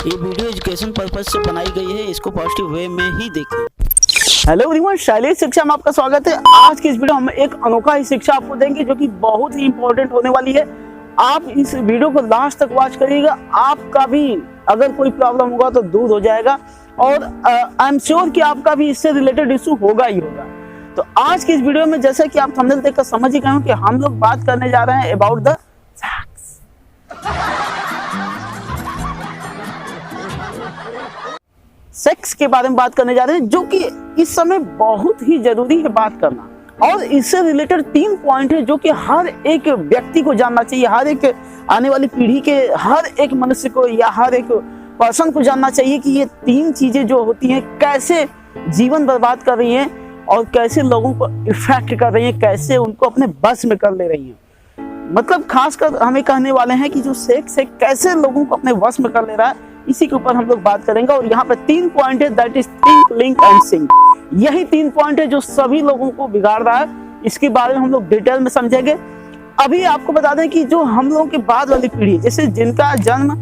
ये video education purpose से बनाई गई है, इसको पॉजिटिव वे में ही देखें। हेलो एवरीवन, शैलेश शिक्षा में आपका स्वागत है। आज की इस वीडियो में एक अनोखा ही शिक्षा आपको देंगे जो कि बहुत ही इंपॉर्टेंट होने वाली है। आप इस वीडियो को लास्ट तक वॉच करिएगा, आपका भी अगर कोई प्रॉब्लम होगा तो दूर हो जाएगा और आई एम श्योर कि आपका भी इससे रिलेटेड इशू होगा ही होगा। तो आज की इस वीडियो में जैसे कि आप थंबनेल देखकर समझ ही गए हो कि हम लोग बात करने जा रहे हैं अबाउट द सेक्स के बारे में बात करने जा रहे हैं, जो कि इस समय बहुत ही जरूरी है बात करना। और इससे रिलेटेड 3 पॉइंट है जो कि हर एक व्यक्ति को जानना चाहिए, हर एक आने वाली पीढ़ी के हर एक मनुष्य को या हर एक पर्सन को जानना चाहिए कि ये 3 चीजें जो होती हैं कैसे जीवन बर्बाद कर रही हैं और कैसे लोगों को इफेक्ट कर रही हैं, कैसे उनको अपने बस में कर ले रही हैं। मतलब खासकर हमें कहने वाले हैं कि जो सेक्स है कैसे लोगों को अपने वश में कर ले रहा है, इसी के ऊपर हम लोग बात करेंगे। और यहाँ पे 3 पॉइंट है, that is think, link and sync. यही 3 पॉइंट है जो सभी लोगों को बिगाड़ रहा है। इसके बारे में हम लोग डिटेल में समझेंगे। अभी आपको बता दें कि जो हम लोगों के बाद वाली पीढ़ी, जैसे जिनका जन्म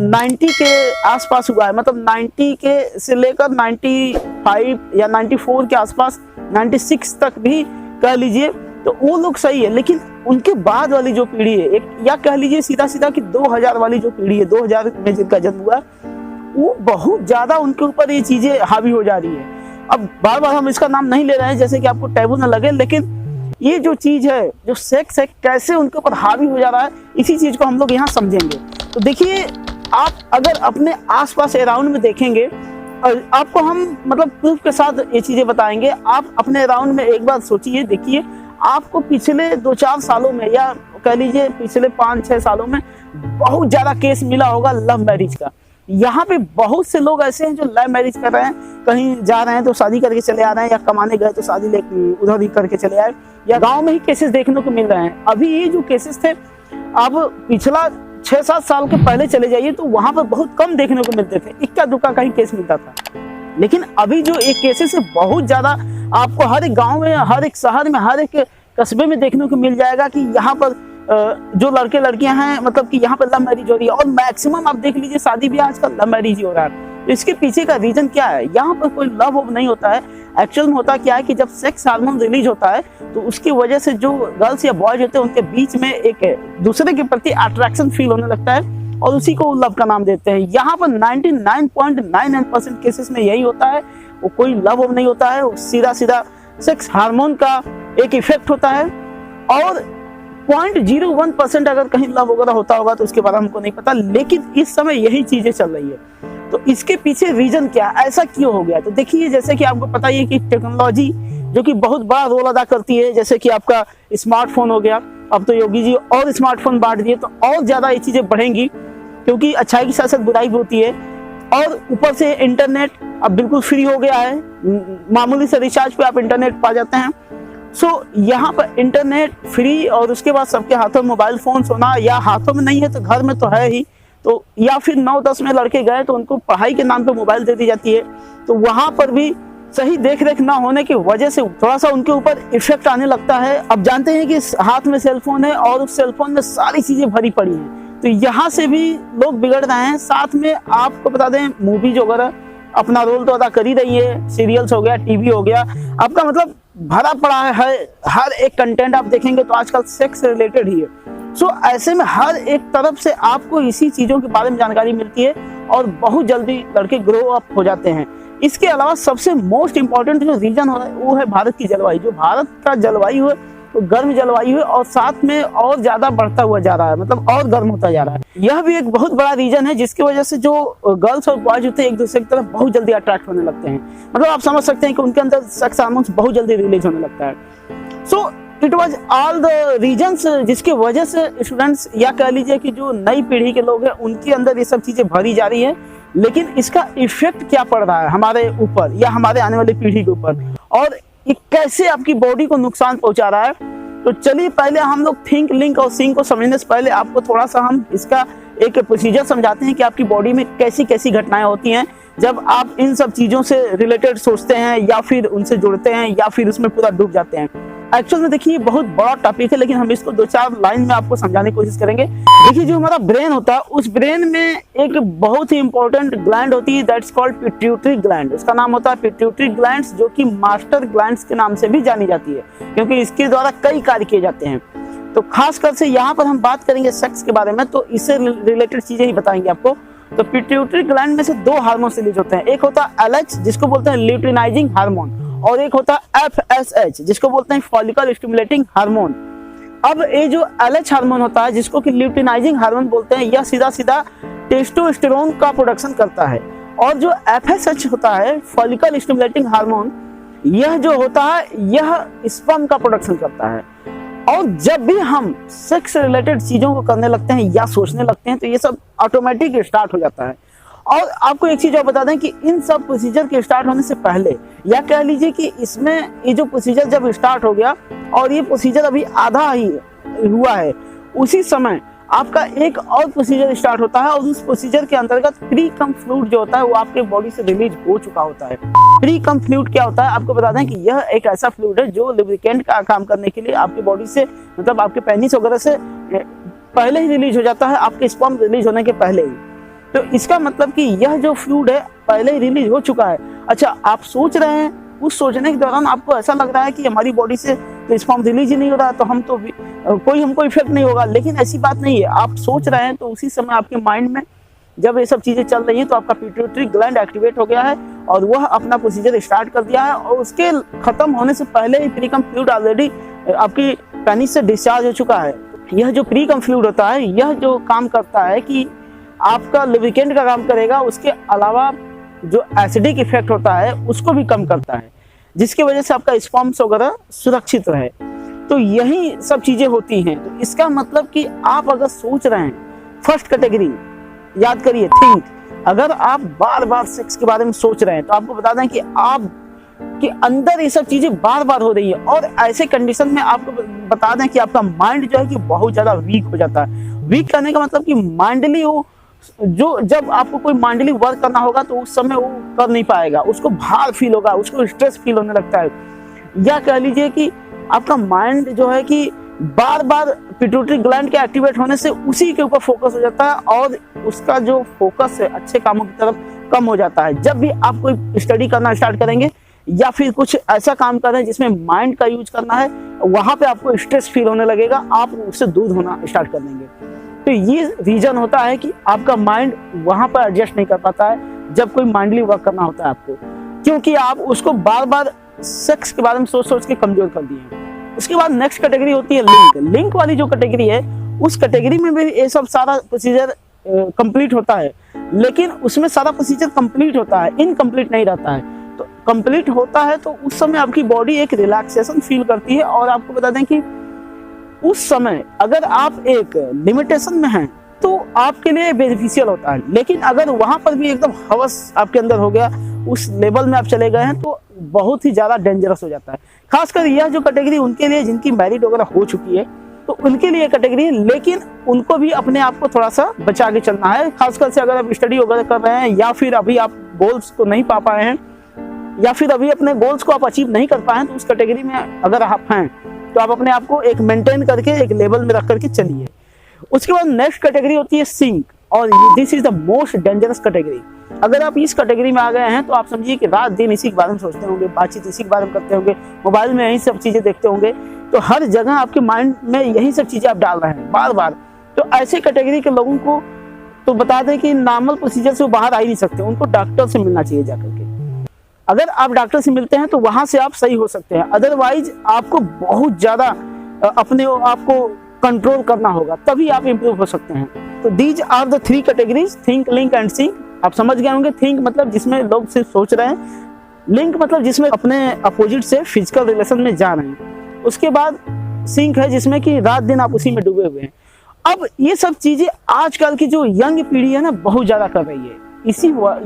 90 के आसपास हुआ है, मतलब 90 के से लेकर 95 या 94 के आसपास, 96 तक भी कह लीजिए, तो वो लोग सही है। लेकिन उनके बाद वाली जो पीढ़ी है, एक या कह लीजिए सीधा सीधा कि 2000 वाली जो पीढ़ी है, 2000 में जिनका जन्म हुआ, वो बहुत ज्यादा उनके ऊपर ये चीजें हावी हो जा रही है। अब बार बार हम इसका नाम नहीं ले रहे हैं जैसे कि आपको टैबू न लगे, लेकिन ये जो चीज है, जो सेक्स है, कैसे उनके ऊपर हावी हो जा रहा है, इसी चीज को हम लोग यहाँ समझेंगे। तो देखिए, आप अगर अपने आसपास अराउंड में देखेंगे, आपको हम मतलब प्रूफ के साथ ये चीजें बताएंगे। आप अपने अराउंड में एक बार सोचिए, देखिए, आपको पिछले 2-4 सालों में या कह लीजिए पिछले 5-6 सालों में बहुत ज्यादा केस मिला होगा लव मैरिज का। यहाँ पे बहुत से लोग ऐसे हैं जो लव मैरिज कर रहे हैं, कहीं जा रहे हैं तो शादी करके चले आ रहे हैं, या कमाने गए तो शादी उधर ही करके चले आए, या गांव में ही केसेस देखने को मिल रहे हैं। अभी ये जो केसेस थे, अब पिछला 6-7 साल के पहले चले जाइए तो वहां पर बहुत कम देखने को मिलते थे, इक्का दुक्का कहीं केस मिलता था। लेकिन अभी जो एक केसेस है बहुत ज्यादा आपको हर एक गांव में, हर एक शहर में, हर एक कस्बे में देखने को मिल जाएगा कि यहाँ पर जो लड़के लड़कियां हैं, मतलब कि यहाँ पर लव मैरिज हो रही है। और मैक्सिमम आप देख लीजिए शादी भी आजकल लव मैरिज ही हो रहा है। इसके पीछे का रीजन क्या है? यहाँ पर कोई लव वव नहीं होता है। एक्चुअल में होता क्या है कि जब सेक्स हार्मोन रिलीज होता है तो उसकी वजह से जो गर्ल्स या बॉयज होते हैं उनके बीच में एक दूसरे के प्रति अट्रैक्शन फील होने लगता है और उसी को लव का नाम देते हैं। यहाँ पर 99.99% केसेस में यही होता है। वो कोई लव वव नहीं होता है, वो सीधा सीधा सेक्स हार्मोन का एक इफेक्ट होता है। और 0.01% अगर कहीं लव वगैरह होता होगा तो उसके बारे में हमको नहीं पता, लेकिन इस समय यही चीजें चल रही है। तो इसके पीछे रीजन क्या, ऐसा क्यों हो गया? तो देखिए, जैसे कि आपको पता ही है कि टेक्नोलॉजी जो कि बहुत बड़ा रोल अदा करती है, जैसे कि आपका स्मार्टफोन हो गया, अब तो योगी जी और स्मार्टफोन बांट दिए, तो और ज्यादा ये चीजें बढ़ेंगी क्योंकि अच्छाई के साथ साथ बुराई भी होती है। और ऊपर से इंटरनेट अब बिल्कुल फ्री हो गया है, मामूली से रिचार्ज पे आप इंटरनेट पा जाते हैं। सो यहाँ पर इंटरनेट फ्री और उसके बाद सबके हाथों में मोबाइल फोन होना, या हाथों में नहीं है तो घर में तो है ही, तो या फिर 9-10 में लड़के गए तो उनको पढ़ाई के नाम पे मोबाइल दे दी जाती है। तो वहां पर भी सही देख रेख ना होने की वजह से थोड़ा सा उनके ऊपर इफेक्ट आने लगता है। अब जानते हैं कि हाथ में सेलफोन है और उस सेलफोन में सारी चीजें भरी पड़ी हैं, तो यहाँ से भी लोग बिगड़ रहे हैं। साथ में आपको बता दें, मूवीज वगैरह अपना रोल तो अदा कर ही रही है, सीरियल्स हो गया, टीवी हो गया, आपका मतलब भरा पड़ा है। हर एक कंटेंट आप देखेंगे तो आजकल सेक्स रिलेटेड ही है। सो ऐसे में हर एक तरफ से आपको इसी चीजों के बारे में जानकारी मिलती है और बहुत जल्दी लड़के ग्रो अप हो जाते हैं। इसके अलावा सबसे मोस्ट इंपॉर्टेंट जो रीजन हो रहा है वो है भारत की जलवायु। जो भारत का जलवायु है वो गर्म जलवायु है और साथ में और ज्यादा बढ़ता हुआ जा रहा है, मतलब और गर्म होता जा रहा है। यह भी एक बहुत बड़ा रीजन है जिसकी वजह से जो गर्ल्स और बॉयज होते हैं एक दूसरे की तरफ बहुत जल्दी अट्रैक्ट होने लगते हैं। मतलब आप समझ सकते हैं कि उनके अंदर सेक्स हार्मोन्स बहुत जल्दी रिलीज होने लगता है। So it was all the reasons जिसकी वजह से स्टूडेंट्स या कह लीजिए कि जो नई पीढ़ी के लोग हैं उनके अंदर ये सब चीजें भरी जा रही है। लेकिन इसका इफेक्ट क्या पड़ रहा है हमारे ऊपर या हमारे आने वाली पीढ़ी के ऊपर, और ये कैसे आपकी बॉडी को नुकसान पहुंचा रहा है? तो चलिए पहले हम लोग थिंक, लिंक और सिंक को समझने से पहले आपको थोड़ा सा हम इसका एक प्रोसीजर समझाते हैं कि आपकी बॉडी में कैसी कैसी घटनाएं होती हैं जब आप इन सब चीजों से रिलेटेड सोचते हैं या फिर उनसे जुड़ते हैं या फिर उसमें पूरा डूब जाते हैं। एक्चुअल में देखिए बहुत बड़ा टॉपिक है, लेकिन हम इसको 2-4 लाइन में आपको समझाने की कोशिश करेंगे। देखिए जो हमारा ब्रेन होता है, उस ब्रेन में एक बहुत ही इंपॉर्टेंट ग्लैंड होती है, दैट्स कॉल्ड पिट्यूटरी ग्लैंड। उसका नाम होता है पिट्यूटरी ग्लैंड, जो कि मास्टर ग्लैंड के नाम से भी जानी जाती है, क्योंकि इसके द्वारा कई कार्य किए जाते हैं। तो खासकर से यहाँ पर हम बात करेंगे सेक्स के बारे में, तो इससे रिलेटेड चीजें ही बताएंगे आपको। तो पिट्यूटरी ग्लैंड में से 2 हार्मोन रिलीज होते हैं, एक होता है LH जिसको बोलते हैं ल्यूटिनाइजिंग हार्मोन, और एक होता है FSH जिसको बोलते हैं फॉलिकल स्टिमुलेटिंग हार्मोन। अब ये जो LH हार्मोन होता है, जिसको कि ल्यूटिनाइजिंग हार्मोन बोलते हैं, यह सीधा सीधा टेस्टोस्टेरोन का प्रोडक्शन करता है। और जो FSH होता है, फॉलिकल स्टिमुलेटिंग हार्मोन, यह जो होता है यह स्पर्म का प्रोडक्शन करता है। और जब भी हम सेक्स रिलेटेड चीजों को करने लगते हैं या सोचने लगते हैं, तो ये सब ऑटोमेटिक स्टार्ट हो जाता है। और आपको एक चीज और बता दें कि इन सब प्रोसीजर के स्टार्ट होने से पहले, या कह लीजिए कि इसमें ये जो प्रोसीजर जब स्टार्ट हो गया और ये प्रोसीजर अभी आधा ही हुआ है, उसी समय आपका एक और प्रोसीजर स्टार्ट होता है, और उस प्रोसीजर के अंतर्गत प्री कम फ्लूइड जो होता है वो आपके बॉडी से रिलीज हो चुका होता है। प्री कम फ्लूइड क्या होता है, आपको बता दें कि यह एक ऐसा फ्लूइड है जो लुब्रिकेंट का काम करने के लिए आपकी बॉडी से, मतलब आपके पेनिस वगैरह से पहले ही रिलीज हो जाता है, आपके स्पर्म रिलीज होने के पहले ही। तो इसका मतलब कि यह जो फ्लूइड है पहले ही रिलीज हो चुका है। अच्छा, आप सोच रहे हैं, उस सोचने के दौरान आपको ऐसा लग रहा है कि हमारी बॉडी से तो स्पर्म रिलीज ही नहीं हो रहा, तो हम तो कोई हमको इफेक्ट नहीं होगा, लेकिन ऐसी बात नहीं है। आप सोच रहे हैं तो उसी समय आपके माइंड में जब ये सब चीजें चल रही हैं, तो आपका पिट्यूटरी ग्लैंड एक्टिवेट हो गया है और वह अपना प्रोसीजर स्टार्ट कर दिया है, और उसके खत्म होने से पहले ही प्री कम फ्लूइड ऑलरेडी आपकी पेनिस से डिस्चार्ज हो चुका है। यह जो प्री कम फ्लूइड होता है, यह जो काम करता है कि आपका लुब्रिकेंट का काम करेगा, उसके अलावा जो एसिडिक इफेक्ट होता है उसको भी कम करता है, जिसकी वजह से आपका स्पर्म्स वगैरह सुरक्षित रहे। तो यही सब चीजें होती हैं। तो इसका मतलब कि आप अगर सोच रहे हैं, फर्स्ट कैटेगरी याद करिए, थिंक। अगर आप बार बार सेक्स के बारे में सोच रहे हैं, तो आपको बता दें कि आप के अंदर ये सब चीजें बार बार हो रही है, और ऐसे कंडीशन में आपको बता दें कि आपका माइंड जो है कि बहुत ज्यादा वीक हो जाता है। वीक करने का मतलब कि माइंडली वो जो, जब आपको कोई माइंडली वर्क करना होगा तो उस समय वो कर नहीं पाएगा, उसको भार फील होगा, उसको स्ट्रेस फील होने लगता है। या कह लीजिए कि आपका माइंड जो है कि बार बार पिट्यूटरी ग्लैंड के एक्टिवेट होने से उसी के ऊपर फोकस हो जाता है, और उसका जो फोकस है अच्छे कामों की तरफ कम हो जाता है। जब भी आप कोई स्टडी करना स्टार्ट करेंगे या फिर कुछ ऐसा काम कर रहे हैं जिसमें माइंड का यूज करना है, वहां पे आपको स्ट्रेस फील होने लगेगा, आप उससे दूर होना स्टार्ट कर देंगे। तो ये रीजन होता है कि आपका माइंड वहां पर एडजस्ट नहीं कर पाता है जब कोई माइंडली वर्क करना होता है आपको, क्योंकि आप उसको बार बार सेक्स के बारे में सोच सोच के कमजोर कर दिए हैं। उसके बाद नेक्स्ट कैटेगरी होती है लिंक। लिंक वाली जो कैटेगरी है, उस कैटेगरी में भी ये सब सारा प्रोसीजर कंप्लीट होता है, लेकिन उसमें सारा प्रोसीजर कंप्लीट होता है, इनकम्प्लीट नहीं रहता है। तो कंप्लीट होता है तो उस समय आपकी बॉडी एक रिलैक्सेशन फील करती है, और आपको बता दें कि उस समय अगर आप एक लिमिटेशन में हैं तो आपके लिए बेनिफिशियल होता है, लेकिन अगर वहां पर भी एकदम हवस आपके अंदर हो गया, उस लेवल में आप चले गए हैं, तो बहुत ही ज्यादा डेंजरस हो जाता है। खासकर यह जो कैटेगरी उनके लिए जिनकी मैरिड वगैरह हो चुकी है, तो उनके लिए कैटेगरी है, लेकिन उनको भी अपने आप को थोड़ा सा बचा के चलना है। खासकर से अगर आप स्टडी वगैरह कर रहे हैं, या फिर अभी आप गोल्स को नहीं पा पाए हैं, या फिर अभी अपने गोल्स को आप अचीव नहीं कर पाए हैं, तो उस कैटेगरी में अगर आप हैं तो आप अपने आप को एक मेंटेन करके एक लेवल में रख करके चलिए। उसके बाद नेक्स्ट कैटेगरी होती है सिंक, और this is the most dangerous category. अगर आप इस कैटेगरी में आ गए हैं तो आप समझिए कि रात दिन इसी के बारे में सोचते होंगे, बातचीत इसी के बारे में करते होंगे, मोबाइल में यही सब चीजें देखते होंगे, तो हर जगह आपके माइंड में यही सब चीजें आप डाल रहे हैं बार बार। तो ऐसे कैटेगरी के लोगों को तो बता दें कि नॉर्मल प्रोसीजर से वो बाहर आ ही नहीं सकते, उनको डॉक्टर से मिलना चाहिए जाकर के। अगर आप डॉक्टर से मिलते हैं तो वहां से आप सही हो सकते हैं, अदरवाइज आपको बहुत ज्यादा अपने आप को कंट्रोल करना होगा, तभी आप इंप्रूव हो सकते हैं। तो these are the 3 categories, think, link and sync. आप समझ गए होंगे। थिंक मतलब जिसमें लोग सिर्फ सोच रहे हैं, लिंक मतलब जिसमें अपने अपोजिट से फिजिकल रिलेशन में जा रहे हैं, उसके बाद सिंक है जिसमें कि रात दिन आप उसी में डूबे हुए हैं। अब ये सब चीजें आजकल की जो यंग पीढ़ी है ना, बहुत ज्यादा कर रही है।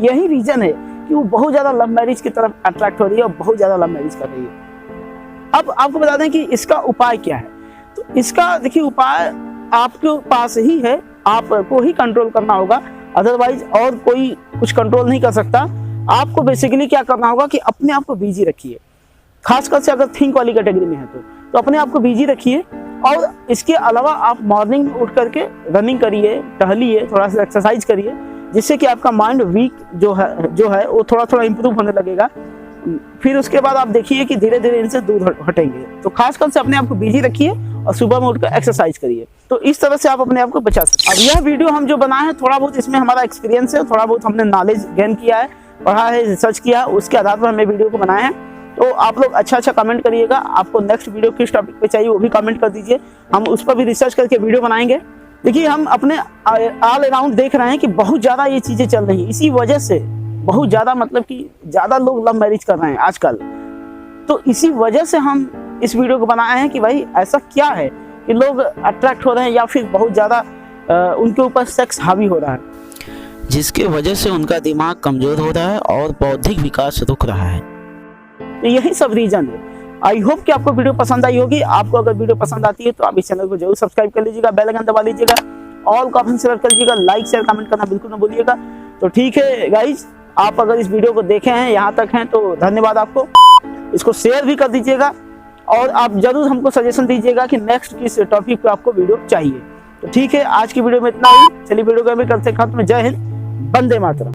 यही रीजन है कि वो बहुत ज्यादा लव मैरिज की तरफ अट्रैक्ट हो रही है और बहुत ज्यादा लव मैरिज कर रही है। अब आपको बता दें कि इसका उपाय क्या है। तो इसका देखिए उपाय आपके पास ही है, आपको ही कंट्रोल करना होगा, अदरवाइज और कोई कुछ कंट्रोल नहीं कर सकता। आपको बेसिकली क्या करना होगा कि अपने आप को बिजी रखिए, खासकर से अगर थिंक वाली कैटेगरी में है तो अपने आप को बिजी रखिए। और इसके अलावा आप मॉर्निंग में उठ करके रनिंग करिए, टहलिए, थोड़ा सा एक्सरसाइज करिए, जिससे कि आपका माइंड वीक जो है वो थोड़ा थोड़ा इंप्रूव होने लगेगा। फिर उसके बाद आप देखिए कि धीरे धीरे इनसे दूर हटेंगे। तो खासकर से अपने आप को बिजी रखिए और सुबह में उठकर एक्सरसाइज करिए। तो इस तरह से आप अपने आप को बचा सकते हैं। अब यह वीडियो हम जो बनाए हैं, थोड़ा बहुत इसमें हमारा एक्सपीरियंस है, थोड़ा बहुत हमने नॉलेज गेन किया है, पढ़ा है, रिसर्च किया, उसके आधार पर हमने वीडियो को बनाए हैं। तो आप लोग अच्छा कमेंट करिएगा। आपको नेक्स्ट वीडियो किस टॉपिक पे चाहिए वो भी कमेंट कर दीजिए, हम उस पर भी रिसर्च करके वीडियो बनाएंगे। देखिए, हम अपने ऑल अराउंड देख रहे हैं कि बहुत ज़्यादा ये चीज़ें चल रही हैं। इसी वजह से बहुत ज़्यादा, मतलब कि ज़्यादा लोग लव मैरिज कर रहे हैं आजकल। तो इसी वजह से हम इस वीडियो को बनाए हैं कि भाई ऐसा क्या है कि लोग अट्रैक्ट हो रहे हैं या फिर बहुत ज़्यादा उनके ऊपर सेक्स हावी हो रहा है, जिसके वजह से उनका दिमाग कमजोर हो रहा है और बौद्धिक विकास रुक रहा है। तो यही सब रीजन है। आई होप कि आपको वीडियो पसंद आई होगी। आपको अगर वीडियो पसंद आती है तो आप इस चैनल को जरूर सब्सक्राइब कर लीजिएगा, बेल आइकन दबा लीजिएगा, ऑल का ऑप्शन सेलेक्ट कर लीजिएगा, लाइक शेयर कमेंट करना बिल्कुल ना भूलिएगा। तो ठीक है गाइज, आप अगर इस वीडियो को देखे हैं, यहाँ तक हैं, तो धन्यवाद आपको। इसको शेयर भी कर दीजिएगा और आप जरूर हमको सजेशन दीजिएगा कि नेक्स्ट किस टॉपिक पे आपको वीडियो चाहिए। तो ठीक है, आज की वीडियो में इतना ही। चलिए वीडियो को भी करते खत्म। जय हिंद, वंदे मातरम।